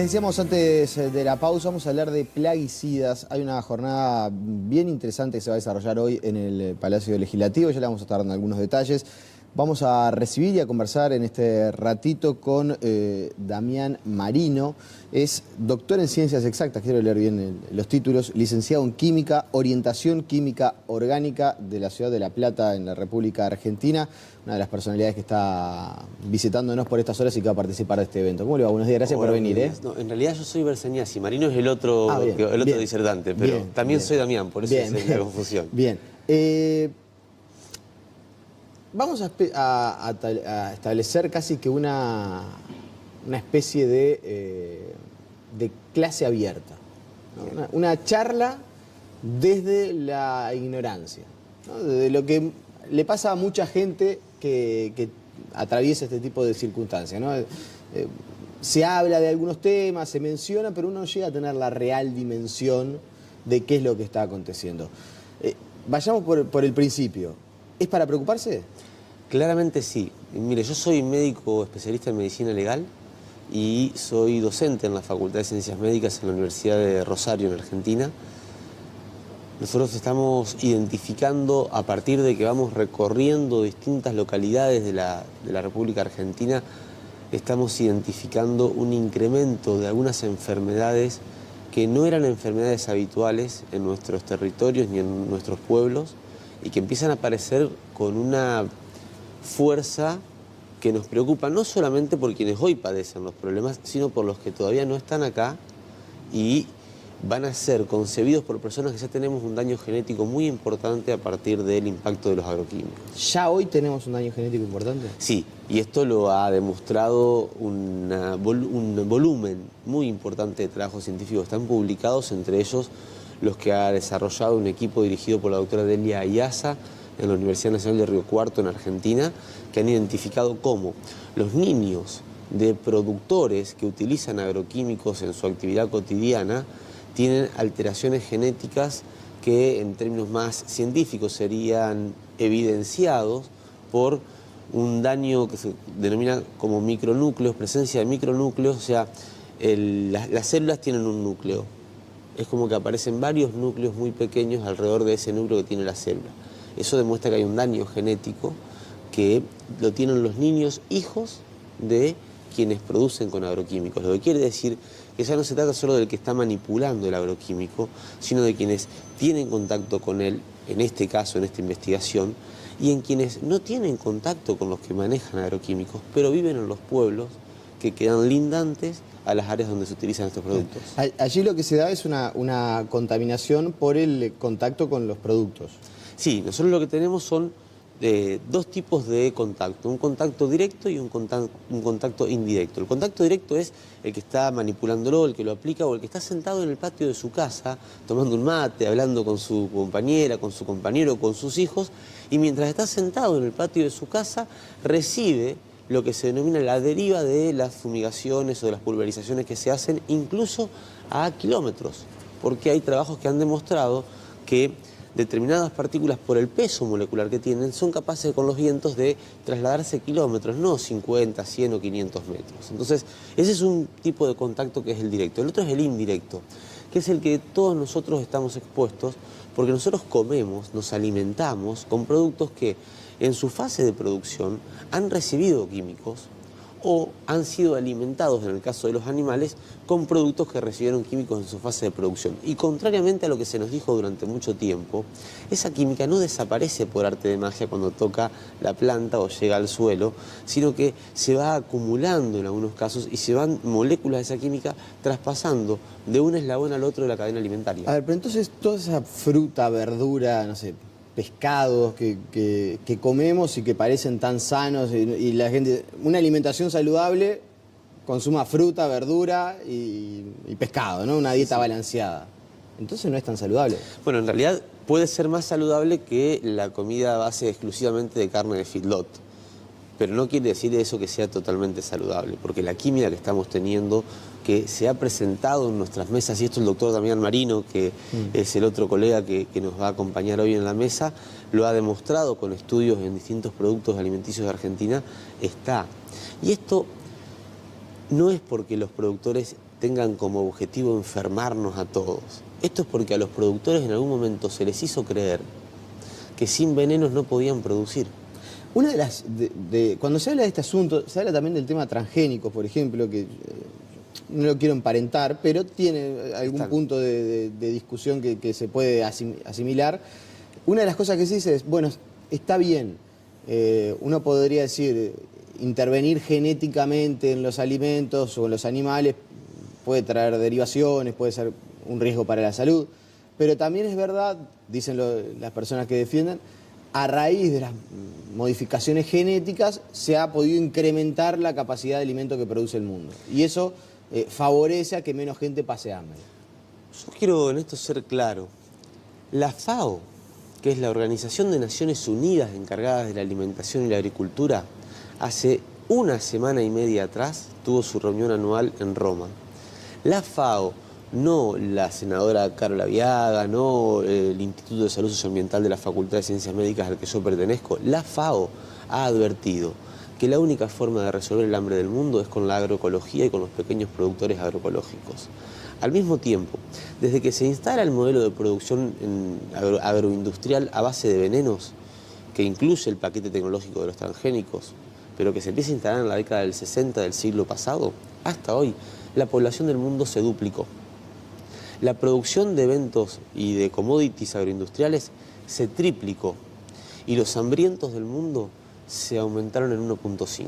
Les decíamos antes de la pausa, vamos a hablar de plaguicidas. Hay una jornada bien interesante que se va a desarrollar hoy en el Palacio Legislativo, ya le vamos a estar dando algunos detalles. Vamos a recibir y a conversar en este ratito con Damián Marino. Es doctor en Ciencias Exactas, quiero leer bien los títulos, licenciado en Química, Orientación Química Orgánica de la Ciudad de La Plata en la República Argentina. Una de las personalidades que está visitándonos por estas horas y que va a participar de este evento. ¿Cómo le va? Buenos días, gracias por venir. No, en realidad yo soy Bersaniasi, Marino es el otro disertante, pero bien, también bien. soy Damián, por eso es la confusión. Bien. Vamos a establecer casi que una especie de clase abierta, ¿no? Una charla desde la ignorancia, ¿no? De lo que le pasa a mucha gente que atraviesa este tipo de circunstancias, ¿no? Se habla de algunos temas, se menciona, pero uno no llega a tener la real dimensión de qué es lo que está aconteciendo. Vayamos por el principio. ¿Es para preocuparse? Claramente sí. Mire, yo soy médico especialista en medicina legal y soy docente en la Facultad de Ciencias Médicas en la Universidad de Rosario, en Argentina. Nosotros estamos identificando, a partir de que vamos recorriendo distintas localidades de la República Argentina, estamos identificando un incremento de algunas enfermedades que no eran enfermedades habituales en nuestros territorios ni en nuestros pueblos y que empiezan a aparecer con una fuerza que nos preocupa, no solamente por quienes hoy padecen los problemas, sino por los que todavía no están acá y van a ser concebidos por personas que ya tenemos un daño genético muy importante a partir del impacto de los agroquímicos. ¿Ya hoy tenemos un daño genético importante? Sí, y esto lo ha demostrado un volumen muy importante de trabajos científicos que están publicados, entre ellos los que ha desarrollado un equipo dirigido por la doctora Delia Ayaza en la Universidad Nacional de Río Cuarto, en Argentina, que han identificado cómo los niños de productores que utilizan agroquímicos en su actividad cotidiana tienen alteraciones genéticas que en términos más científicos serían evidenciados por un daño que se denomina como micronúcleos, presencia de micronúcleos, o sea, las células tienen un núcleo. Es como que aparecen varios núcleos muy pequeños alrededor de ese núcleo que tiene la célula. Eso demuestra que hay un daño genético que lo tienen los niños hijos de quienes producen con agroquímicos. Lo que quiere decir que ya no se trata solo del que está manipulando el agroquímico, sino de quienes tienen contacto con él, en este caso, en esta investigación, y en quienes no tienen contacto con los que manejan agroquímicos, pero viven en los pueblos que quedan lindantes a las áreas donde se utilizan estos productos. Allí lo que se da es una contaminación por el contacto con los productos. Sí, nosotros lo que tenemos son dos tipos de contacto, un contacto directo y un contacto indirecto. El contacto directo es el que está manipulándolo, el que lo aplica o el que está sentado en el patio de su casa, tomando un mate, hablando con su compañera, con su compañero, con sus hijos, y mientras está sentado en el patio de su casa recibe lo que se denomina la deriva de las fumigaciones o de las pulverizaciones que se hacen incluso a kilómetros, porque hay trabajos que han demostrado que determinadas partículas, por el peso molecular que tienen, son capaces con los vientos de trasladarse kilómetros, no 50, 100 o 500 metros. Entonces, ese es un tipo de contacto que es el directo. El otro es el indirecto, que es el que todos nosotros estamos expuestos porque nosotros comemos, nos alimentamos con productos que en su fase de producción han recibido químicos o han sido alimentados, en el caso de los animales, con productos que recibieron químicos en su fase de producción. Y contrariamente a lo que se nos dijo durante mucho tiempo, esa química no desaparece por arte de magia cuando toca la planta o llega al suelo, sino que se va acumulando en algunos casos y se van moléculas de esa química traspasando de un eslabón al otro de la cadena alimentaria. A ver, pero entonces toda esa fruta, verdura, no sé, pescados que comemos y que parecen tan sanos y la gente, una alimentación saludable, consuma fruta, verdura y pescado, ¿no? Una dieta balanceada. Entonces no es tan saludable. Bueno, en realidad puede ser más saludable que la comida a base exclusivamente de carne de feedlot, pero no quiere decir eso que sea totalmente saludable, porque la química que estamos teniendo, que se ha presentado en nuestras mesas, y esto el doctor Damián Marino, que es el otro colega que nos va a acompañar hoy en la mesa, lo ha demostrado con estudios en distintos productos alimenticios de Argentina, está. Y esto no es porque los productores tengan como objetivo enfermarnos a todos. Esto es porque a los productores en algún momento se les hizo creer que sin venenos no podían producir. Una de las... cuando se habla de este asunto, se habla también del tema transgénico, por ejemplo, que no lo quiero emparentar, pero tiene algún punto de discusión que se puede asimilar. Una de las cosas que se dice es, bueno, está bien, uno podría decir, intervenir genéticamente en los alimentos o en los animales puede traer derivaciones, puede ser un riesgo para la salud, pero también es verdad, dicen las personas que defienden, a raíz de las modificaciones genéticas se ha podido incrementar la capacidad de alimento que produce el mundo. Y eso favorece a que menos gente pase hambre. Yo quiero en esto ser claro. La FAO, que es la Organización de Naciones Unidas encargada de la alimentación y la agricultura, hace una semana y media atrás tuvo su reunión anual en Roma. La FAO, no la senadora Carola Viaga, no el Instituto de Salud Socioambiental de la Facultad de Ciencias Médicas al que yo pertenezco, la FAO ha advertido que la única forma de resolver el hambre del mundo es con la agroecología y con los pequeños productores agroecológicos. Al mismo tiempo, desde que se instala el modelo de producción agroindustrial a base de venenos, que incluye el paquete tecnológico de los transgénicos, pero que se empieza a instalar en la década del 60 del siglo pasado, hasta hoy, la población del mundo se duplicó. La producción de eventos y de commodities agroindustriales se triplicó y los hambrientos del mundo se aumentaron en 1.5.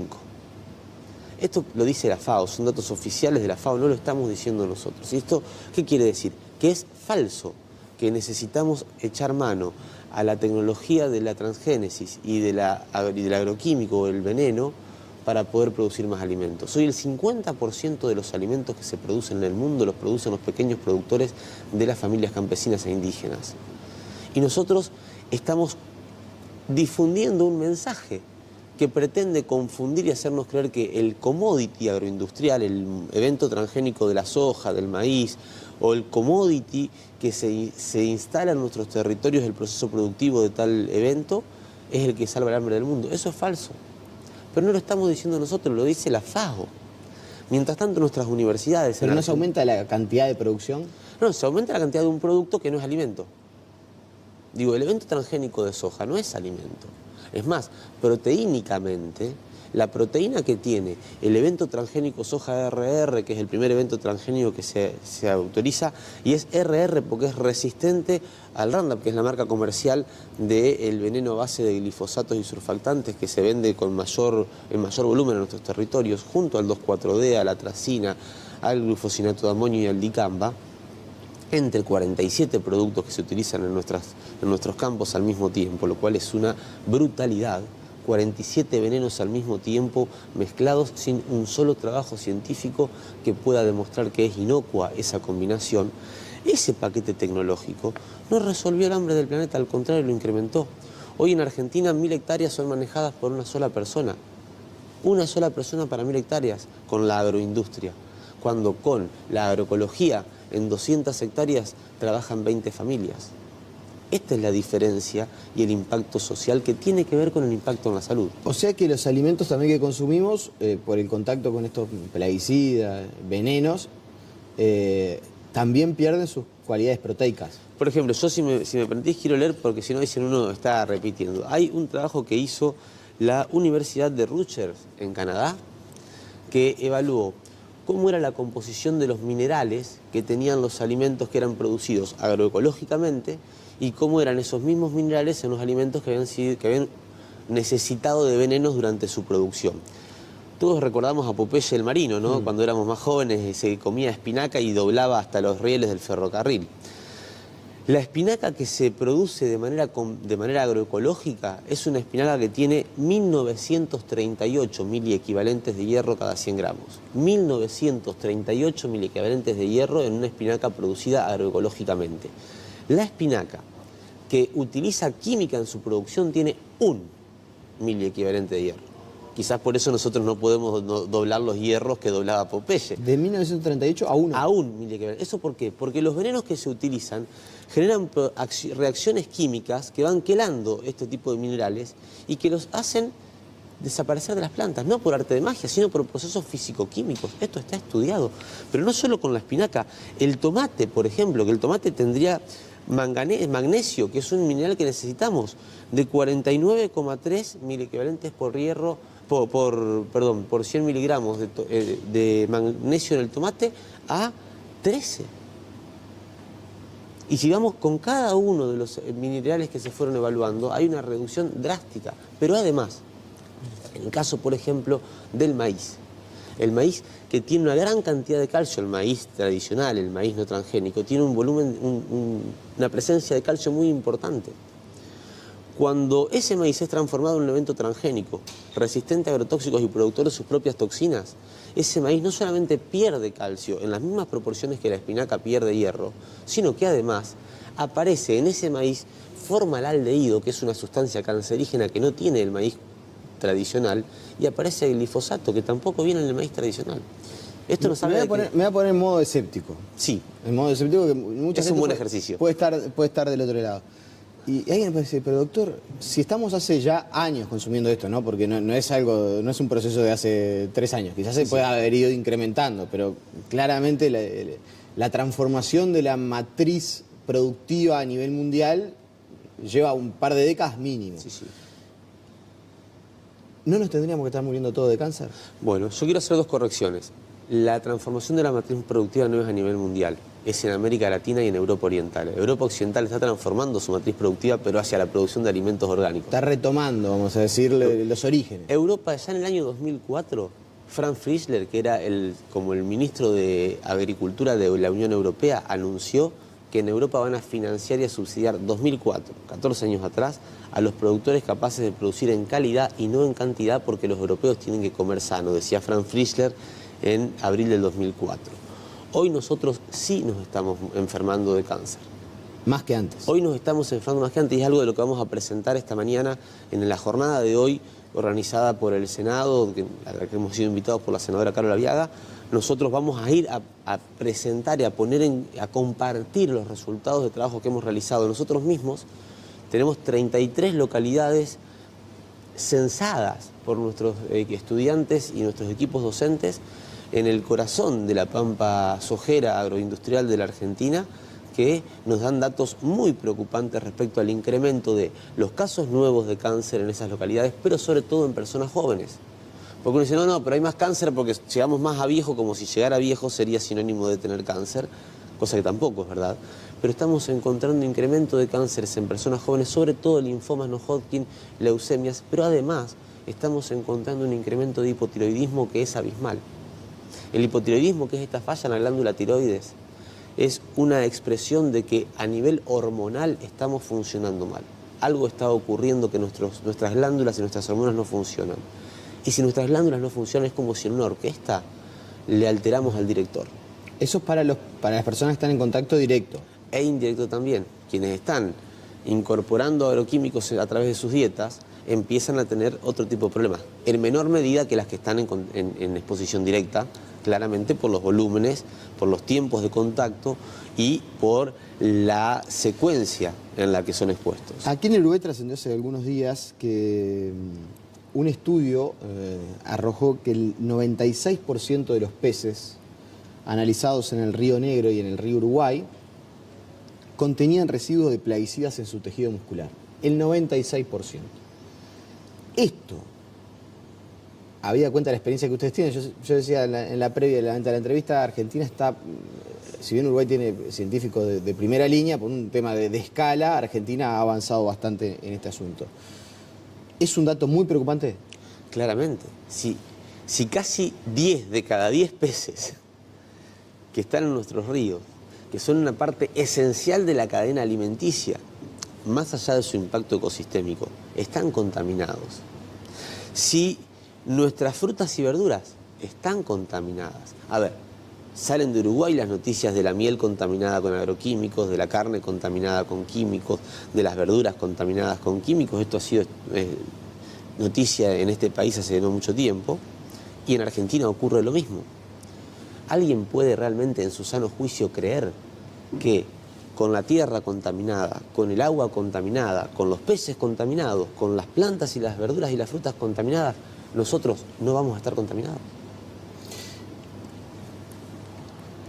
Esto lo dice la FAO, son datos oficiales de la FAO, no lo estamos diciendo nosotros. ¿Y esto qué quiere decir? Que es falso, que necesitamos echar mano a la tecnología de la transgénesis y del agroquímico o el veneno para poder producir más alimentos. Hoy el 50% de los alimentos que se producen en el mundo los producen los pequeños productores de las familias campesinas e indígenas. Y nosotros estamos difundiendo un mensaje que pretende confundir y hacernos creer que el commodity agroindustrial, el evento transgénico de la soja, del maíz, o el commodity que se instala en nuestros territorios, el proceso productivo de tal evento, es el que salva el hambre del mundo. Eso es falso. Pero no lo estamos diciendo nosotros, lo dice la FAO. Mientras tanto, nuestras universidades... ¿Pero no se aumenta la cantidad de producción? No, se aumenta la cantidad de un producto que no es alimento. Digo, el evento transgénico de soja no es alimento. Es más, proteínicamente, la proteína que tiene el evento transgénico soja RR, que es el primer evento transgénico que se autoriza, y es RR porque es resistente al Roundup, que es la marca comercial del veneno a base de glifosatos y surfactantes que se vende en mayor volumen en nuestros territorios, junto al 2,4-D, a la atracina, al glufosinato de amonio y al dicamba, entre 47 productos que se utilizan en nuestros campos al mismo tiempo, lo cual es una brutalidad. 47 venenos al mismo tiempo mezclados sin un solo trabajo científico que pueda demostrar que es inocua esa combinación. Ese paquete tecnológico no resolvió el hambre del planeta, al contrario lo incrementó. Hoy en Argentina 1000 hectáreas son manejadas por una sola persona. Una sola persona para 1000 hectáreas con la agroindustria, cuando con la agroecología en 200 hectáreas trabajan 20 familias. Esta es la diferencia y el impacto social que tiene que ver con el impacto en la salud. O sea que los alimentos también que consumimos, por el contacto con estos plaguicidas, venenos, también pierden sus cualidades proteicas. Por ejemplo, yo si me permitís quiero leer porque si no dicen uno está repitiendo. Hay un trabajo que hizo la Universidad de Rutgers en Canadá que evaluó cómo era la composición de los minerales que tenían los alimentos que eran producidos agroecológicamente y cómo eran esos mismos minerales en los alimentos que habían necesitado de venenos durante su producción. Todos recordamos a Popeye el Marino, ¿no? Cuando éramos más jóvenes se comía espinaca y doblaba hasta los rieles del ferrocarril. La espinaca que se produce de manera agroecológica es una espinaca que tiene 1938 miliequivalentes de hierro cada 100 gramos. 1938 miliequivalentes de hierro en una espinaca producida agroecológicamente. La espinaca que utiliza química en su producción tiene 1 miliequivalente de hierro. Quizás por eso nosotros no podemos doblar los hierros que doblaba Popeye. De 1938 a 1. A 1 miliequivalente. ¿Eso por qué? Porque los venenos que se utilizan generan reacciones químicas que van quelando este tipo de minerales y que los hacen desaparecer de las plantas, no por arte de magia, sino por procesos físico-químicos. Esto está estudiado. Pero no solo con la espinaca. El tomate, por ejemplo, que el tomate tendría magnesio, que es un mineral que necesitamos, de 49,3 miliequivalentes por hierro, por 100 miligramos de magnesio en el tomate a 13. Y si vamos con cada uno de los minerales que se fueron evaluando, hay una reducción drástica. Pero además, en el caso, por ejemplo, del maíz. El maíz, que tiene una gran cantidad de calcio, el maíz tradicional, el maíz no transgénico, tiene un volumen, una presencia de calcio muy importante. Cuando ese maíz es transformado en un elemento transgénico, resistente a agrotóxicos y productor de sus propias toxinas, ese maíz no solamente pierde calcio en las mismas proporciones que la espinaca pierde hierro, sino que además aparece en ese maíz formaldehído, que es una sustancia cancerígena que no tiene el maíz tradicional, y aparece el glifosato, que tampoco viene en el maíz tradicional. Esto nos habla me voy a poner en modo escéptico. Sí. En modo escéptico, que mucha Es gente un buen ejercicio. Puede estar del otro lado. Y alguien me puede decir, pero doctor, si estamos hace ya años consumiendo esto, ¿no? Porque no es un proceso de hace 3 años, quizás se puede haber ido incrementando, pero claramente la transformación de la matriz productiva a nivel mundial lleva un par de décadas mínimo. Sí, sí. ¿No nos tendríamos que estar muriendo todos de cáncer? Bueno, yo quiero hacer 2 correcciones. La transformación de la matriz productiva no es a nivel mundial, es en América Latina y en Europa Oriental. Europa Occidental está transformando su matriz productiva, pero hacia la producción de alimentos orgánicos. Está retomando, vamos a decir, los orígenes. Europa, ya en el año 2004, Franz Fischler, que era como el ministro de Agricultura de la Unión Europea, anunció que en Europa van a financiar y a subsidiar 2004, 14 años atrás, a los productores capaces de producir en calidad y no en cantidad, porque los europeos tienen que comer sano, decía Franz Fischler en abril del 2004. Hoy nosotros sí nos estamos enfermando de cáncer. Más que antes. Hoy nos estamos enfermando más que antes, y es algo de lo que vamos a presentar esta mañana en la jornada de hoy, organizada por el Senado, a la que hemos sido invitados por la senadora Carola Viaga. Nosotros vamos a ir a presentar y a compartir los resultados de trabajo que hemos realizado nosotros mismos. Tenemos 33 localidades censadas por nuestros estudiantes y nuestros equipos docentes en el corazón de la pampa sojera agroindustrial de la Argentina, que nos dan datos muy preocupantes respecto al incremento de los casos nuevos de cáncer en esas localidades, pero sobre todo en personas jóvenes. Porque uno dice, no, pero hay más cáncer porque llegamos más a viejo, como si llegar a viejo sería sinónimo de tener cáncer, cosa que tampoco es verdad. Pero estamos encontrando incremento de cánceres en personas jóvenes, sobre todo linfomas no Hodgkin, leucemias, pero además estamos encontrando un incremento de hipotiroidismo que es abismal. El hipotiroidismo, que es esta falla en la glándula tiroides, es una expresión de que a nivel hormonal estamos funcionando mal. Algo está ocurriendo, que nuestras glándulas y nuestras hormonas no funcionan. Y si nuestras glándulas no funcionan, es como si en una orquesta le alteramos al director. Eso es para las personas que están en contacto directo. E indirecto también. Quienes están incorporando agroquímicos a través de sus dietas empiezan a tener otro tipo de problemas, en menor medida que las que están en exposición directa, claramente por los volúmenes, por los tiempos de contacto y por la secuencia en la que son expuestos. Aquí en el Uruguay trascendió hace algunos días que un estudio arrojó que el 96% de los peces analizados en el Río Negro y en el Río Uruguay contenían residuos de plaguicidas en su tejido muscular. El 96%. Esto, habida cuenta de la experiencia que ustedes tienen, yo decía en la previa de la entrevista, Argentina está, si bien Uruguay tiene científicos de primera línea, por un tema de escala, Argentina ha avanzado bastante en este asunto. ¿Es un dato muy preocupante? Claramente. Si casi 10 de cada 10 peces que están en nuestros ríos, que son una parte esencial de la cadena alimenticia, más allá de su impacto ecosistémico, están contaminados. Si nuestras frutas y verduras están contaminadas, a ver, salen de Uruguay las noticias de la miel contaminada con agroquímicos, de la carne contaminada con químicos, de las verduras contaminadas con químicos. Esto ha sido noticia en este país hace no mucho tiempo, y en Argentina ocurre lo mismo. ¿Alguien puede realmente en su sano juicio creer que con la tierra contaminada, con el agua contaminada, con los peces contaminados, con las plantas y las verduras y las frutas contaminadas, nosotros no vamos a estar contaminados.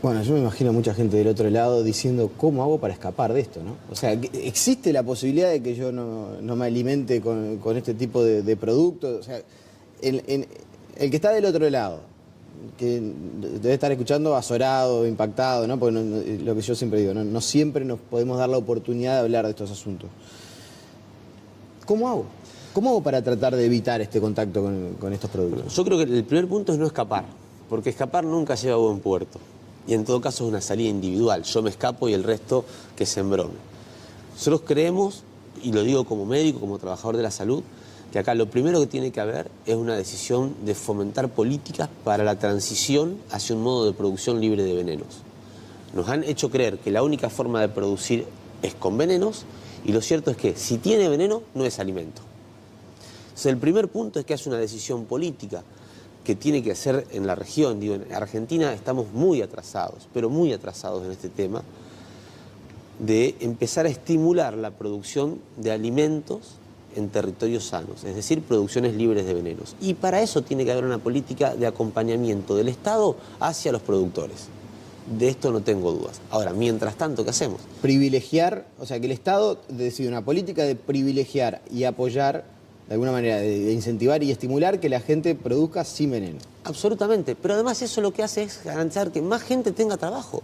Bueno, yo me imagino a mucha gente del otro lado diciendo, ¿cómo hago para escapar de esto, no? O sea, ¿existe la posibilidad de que yo no me alimente con este tipo de productos? O sea, el que está del otro lado, que debe estar escuchando azorado, impactado, ¿no? Porque lo que yo siempre digo, no siempre nos podemos dar la oportunidad de hablar de estos asuntos. ¿Cómo hago? ¿Cómo hago para tratar de evitar este contacto con estos productos? Yo creo que el primer punto es no escapar, porque escapar nunca lleva a buen puerto. Y en todo caso es una salida individual. Yo me escapo y el resto que se embrome. Nosotros creemos, y lo digo como médico, como trabajador de la salud, que acá lo primero que tiene que haber es una decisión de fomentar políticas para la transición hacia un modo de producción libre de venenos. Nos han hecho creer que la única forma de producir es con venenos, y lo cierto es que si tiene veneno, no es alimento. Entonces, el primer punto es que hace una decisión política que tiene que hacer en la región. Digo, en Argentina estamos muy atrasados, pero muy atrasados en este tema, de empezar a estimular la producción de alimentos en territorios sanos, es decir, producciones libres de venenos. Y para eso tiene que haber una política de acompañamiento del Estado hacia los productores. De esto no tengo dudas. Ahora, mientras tanto, ¿qué hacemos? Privilegiar, o sea, que el Estado decide una política de privilegiar y apoyar, de alguna manera, de incentivar y estimular que la gente produzca sin veneno. Absolutamente, pero además eso lo que hace es garantizar que más gente tenga trabajo.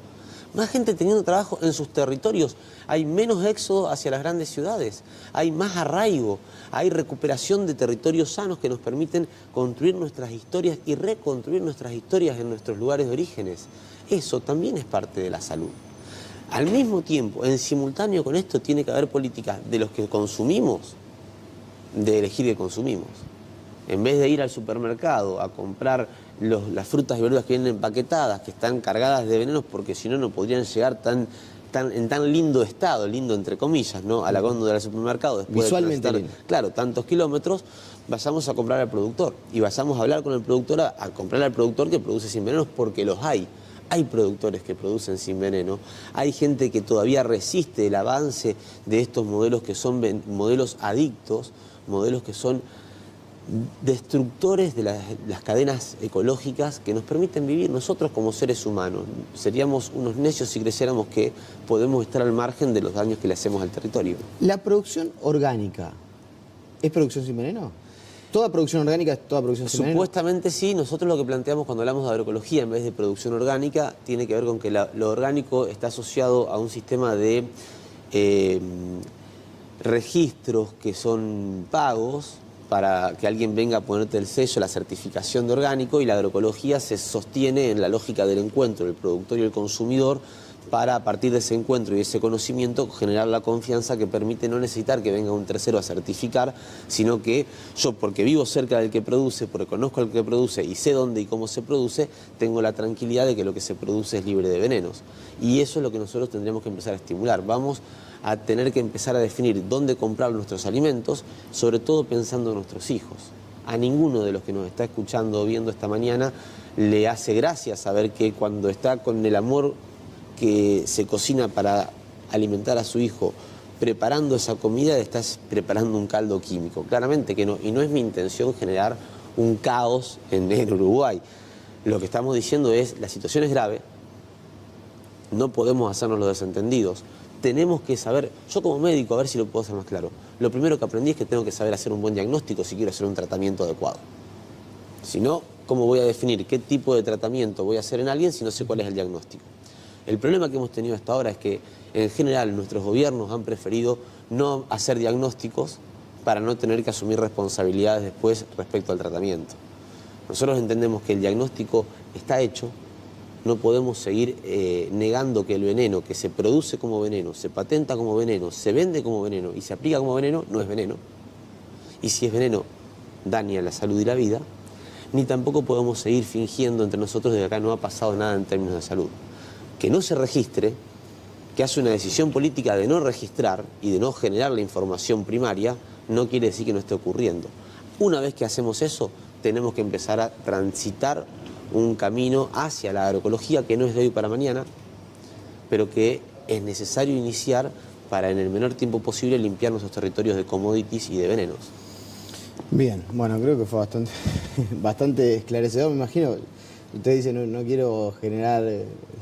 Más gente teniendo trabajo en sus territorios, hay menos éxodo hacia las grandes ciudades, hay más arraigo, hay recuperación de territorios sanos que nos permiten construir nuestras historias y reconstruir nuestras historias en nuestros lugares de orígenes. Eso también es parte de la salud. Al mismo tiempo, en simultáneo con esto, tiene que haber políticas de los que consumimos, de elegir qué consumimos. En vez de ir al supermercado a comprar las frutas y verduras que vienen empaquetadas, que están cargadas de venenos, porque si no, no podrían llegar en tan lindo estado, lindo entre comillas, ¿no?, a la góndola del supermercado. Después visualmente de transitar, claro, tantos kilómetros, vayamos a comprar al productor. Y vayamos a hablar con el productor, a comprar al productor que produce sin venenos, porque los hay. Hay productores que producen sin veneno, hay gente que todavía resiste el avance de estos modelos que son modelos adictos, modelos que son destructores de las cadenas ecológicas que nos permiten vivir. Nosotros como seres humanos seríamos unos necios si creyéramos que podemos estar al margen de los daños que le hacemos al territorio. ¿La producción orgánica es producción sin veneno? ¿Toda producción orgánica es toda producción sin veneno? Supuestamente sí. Nosotros lo que planteamos cuando hablamos de agroecología en vez de producción orgánica tiene que ver con que lo orgánico está asociado a un sistema de registros que son pagos para que alguien venga a ponerte el sello, la certificación de orgánico, y la agroecología se sostiene en la lógica del encuentro del productor y el consumidor para, a partir de ese encuentro y ese conocimiento, generar la confianza que permite no necesitar que venga un tercero a certificar, sino que yo, porque vivo cerca del que produce, porque conozco al que produce y sé dónde y cómo se produce, tengo la tranquilidad de que lo que se produce es libre de venenos. Y eso es lo que nosotros tendríamos que empezar a estimular. Vamos a tener que empezar a definir dónde comprar nuestros alimentos, sobre todo pensando en nuestros hijos. A ninguno de los que nos está escuchando o viendo esta mañana le hace gracia saber que cuando está con el amor que se cocina para alimentar a su hijo, preparando esa comida, estás preparando un caldo químico. Claramente que no, y no es mi intención generar un caos en Uruguay. Lo que estamos diciendo es, la situación es grave, no podemos hacernos los desentendidos. Tenemos que saber, yo como médico, a ver si lo puedo hacer más claro, lo primero que aprendí es que tengo que saber hacer un buen diagnóstico si quiero hacer un tratamiento adecuado. Si no, ¿cómo voy a definir qué tipo de tratamiento voy a hacer en alguien si no sé cuál es el diagnóstico? El problema que hemos tenido hasta ahora es que, en general, nuestros gobiernos han preferido no hacer diagnósticos para no tener que asumir responsabilidades después respecto al tratamiento. Nosotros entendemos que el diagnóstico está hecho. No podemos seguir negando que el veneno que se produce como veneno, se patenta como veneno, se vende como veneno y se aplica como veneno, no es veneno. Y si es veneno, daña la salud y la vida. Ni tampoco podemos seguir fingiendo entre nosotros de que acá no ha pasado nada en términos de salud. Que no se registre, que hace una decisión política de no registrar y de no generar la información primaria, no quiere decir que no esté ocurriendo. Una vez que hacemos eso, tenemos que empezar a transitar un camino hacia la agroecología que no es de hoy para mañana, pero que es necesario iniciar para en el menor tiempo posible limpiar nuestros territorios de commodities y de venenos. Bien, bueno, creo que fue bastante esclarecedor, me imagino. Usted dice, no quiero generar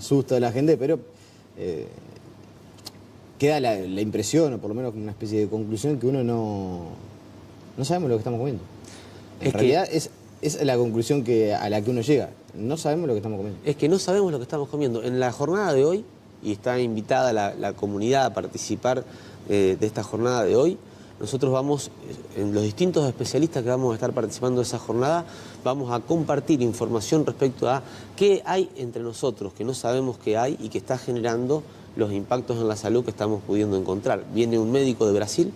susto de la gente, pero queda la impresión, o por lo menos una especie de conclusión, que uno no sabemos lo que estamos comiendo. En realidad es la conclusión a la que uno llega. No sabemos lo que estamos comiendo. Es que no sabemos lo que estamos comiendo. En la jornada de hoy, y está invitada la comunidad a participar de esta jornada de hoy, nosotros vamos, en los distintos especialistas que vamos a estar participando de esa jornada, vamos a compartir información respecto a qué hay entre nosotros, que no sabemos qué hay y que está generando los impactos en la salud que estamos pudiendo encontrar. Viene un médico de Brasil,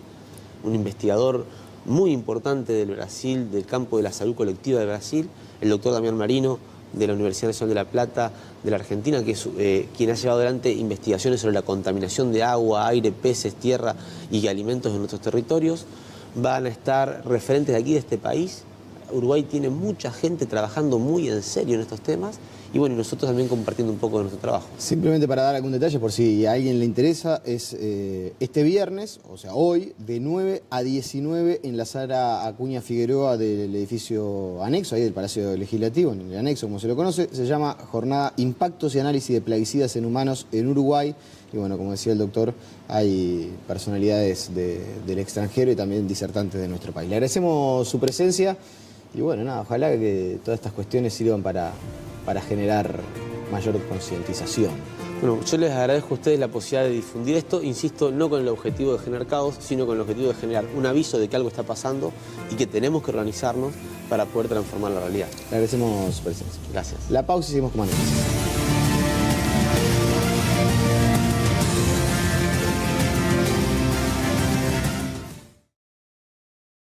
un investigador muy importante del Brasil, del campo de la salud colectiva de Brasil, el doctor Damián Marino, de la Universidad Nacional de La Plata, de la Argentina, que es quien ha llevado adelante investigaciones sobre la contaminación de agua, aire, peces, tierra y alimentos en nuestros territorios. Van a estar referentes de aquí, de este país. Uruguay tiene mucha gente trabajando muy en serio en estos temas y bueno, nosotros también compartiendo un poco de nuestro trabajo. Simplemente para dar algún detalle, por si a alguien le interesa, es este viernes, o sea hoy, de 9 a 19 en la sala Acuña Figueroa del edificio anexo, ahí del Palacio Legislativo, en el anexo como se lo conoce, se llama Jornada Impactos y Análisis de Plaguicidas en Humanos en Uruguay. Y bueno, como decía el doctor, hay personalidades del extranjero y también disertantes de nuestro país. Le agradecemos su presencia y bueno, nada, ojalá que todas estas cuestiones sirvan para generar mayor concientización. Bueno, yo les agradezco a ustedes la posibilidad de difundir esto, insisto, no con el objetivo de generar caos, sino con el objetivo de generar un aviso de que algo está pasando y que tenemos que organizarnos para poder transformar la realidad. Le agradecemos su presencia. Gracias. La pausa y seguimos con más noticias.